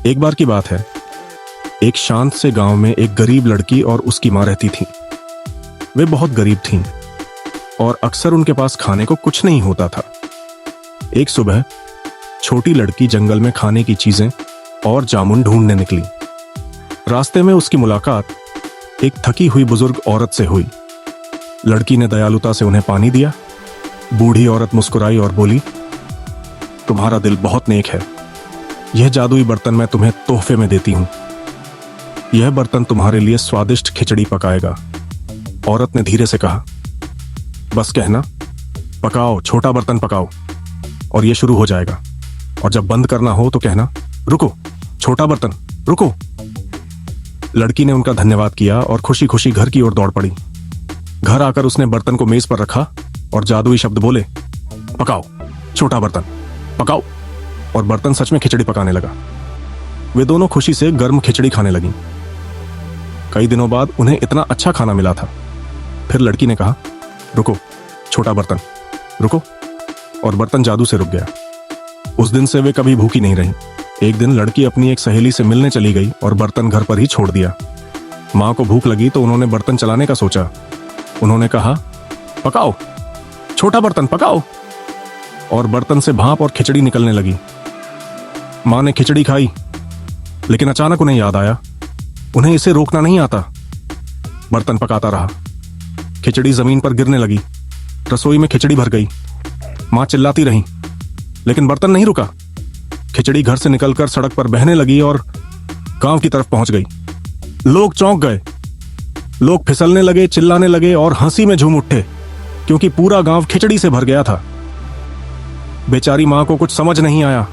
एक बार की बात है, एक शांत से गांव में एक गरीब लड़की और उसकी मां रहती थीं। वे बहुत गरीब थीं और अक्सर उनके पास खाने को कुछ नहीं होता था। एक सुबह छोटी लड़की जंगल में खाने की चीजें और जामुन ढूंढने निकली। रास्ते में उसकी मुलाकात एक थकी हुई बुजुर्ग औरत से हुई। लड़की ने दयालुता से उन्हें पानी दिया। बूढ़ी औरत मुस्कुराई और बोली, तुम्हारा दिल बहुत नेक है। यह जादुई बर्तन मैं तुम्हें तोहफे में देती हूं। यह बर्तन तुम्हारे लिए स्वादिष्ट खिचड़ी पकाएगा। औरत ने धीरे से कहा, बस कहना, पकाओ, छोटा बर्तन पकाओ, और यह शुरू हो जाएगा। और जब बंद करना हो तो कहना, रुको, छोटा बर्तन, रुको। लड़की ने उनका धन्यवाद किया और खुशी खुशी घर की ओर दौड़ पड़ी। घर आकर उसने बर्तन को मेज पर रखा और जादुई शब्द बोले, पकाओ, छोटा बर्तन, पकाओ। और बर्तन सच में खिचड़ी पकाने लगा। वे दोनों खुशी से गर्म खिचड़ी खाने लगीं। कई दिनों बाद उन्हें इतना अच्छा खाना मिला था। फिर लड़की ने कहा, रुको, छोटा बर्तन, रुको। और बर्तन जादू से रुक गया। उस दिन से वे कभी भूखी नहीं रही। एक दिन लड़की अपनी एक सहेली से मिलने चली गई और बर्तन घर पर ही छोड़ दिया। मां को भूख लगी तो उन्होंने बर्तन चलाने का सोचा। उन्होंने कहा, पकाओ, छोटा बर्तन, पकाओ। और बर्तन से भाप और खिचड़ी निकलने लगी। मां ने खिचड़ी खाई, लेकिन अचानक उन्हें याद आया, उन्हें इसे रोकना नहीं आता। बर्तन पकाता रहा। खिचड़ी जमीन पर गिरने लगी। रसोई में खिचड़ी भर गई। मां चिल्लाती रही, लेकिन बर्तन नहीं रुका। खिचड़ी घर से निकलकर सड़क पर बहने लगी और गांव की तरफ पहुंच गई। लोग चौंक गए। लोग फिसलने लगे, चिल्लाने लगे और हंसी में झूम उठे, क्योंकि पूरा गांव खिचड़ी से भर गया था। बेचारी मां को कुछ समझ नहीं आया।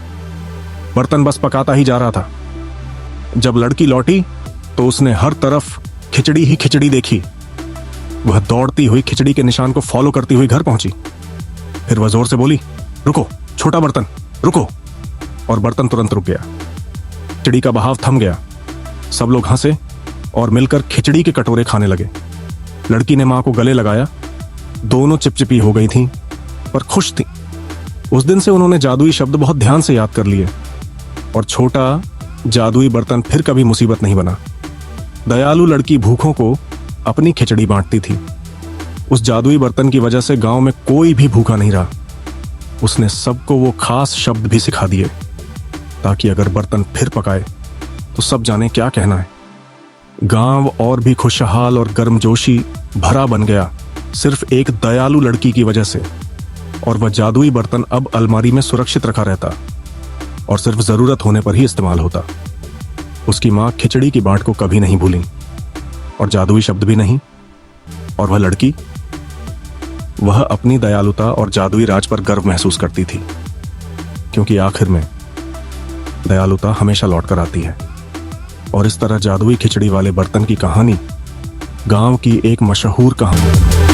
बर्तन बस पकाता ही जा रहा था। जब लड़की लौटी तो उसने हर तरफ खिचड़ी ही खिचड़ी देखी। वह दौड़ती हुई खिचड़ी के निशान को फॉलो करती हुई घर पहुंची। फिर वह जोर से बोली, रुको, छोटा बर्तन, रुको। और बर्तन तुरंत रुक गया। खिचड़ी का बहाव थम गया। सब लोग हंसे और मिलकर खिचड़ी के कटोरे खाने लगे। लड़की ने मां को गले लगाया। दोनों चिपचिपी हो गई थीं, पर खुश थीं। उस दिन से उन्होंने जादुई शब्द बहुत ध्यान से याद कर लिए और छोटा जादुई बर्तन फिर कभी मुसीबत नहीं बना। दयालु लड़की भूखों को अपनी खिचड़ी बांटती थी। उस जादुई बर्तन की वजह से गांव में कोई भी भूखा नहीं रहा। उसने सबको वो खास शब्द भी सिखा दिए, ताकि अगर बर्तन फिर पकाए तो सब जाने क्या कहना है। गांव और भी खुशहाल और गर्मजोशी भरा बन गया, सिर्फ एक दयालु लड़की की वजह से। और वह जादुई बर्तन अब अलमारी में सुरक्षित रखा रहता और सिर्फ जरूरत होने पर ही इस्तेमाल होता। उसकी मां खिचड़ी की बांट को कभी नहीं भूली और जादुई शब्द भी नहीं। और वह लड़की, वह अपनी दयालुता और जादुई राज पर गर्व महसूस करती थी, क्योंकि आखिर में दयालुता हमेशा लौट कर आती है। और इस तरह जादुई खिचड़ी वाले बर्तन की कहानी गांव की एक मशहूर कहानी।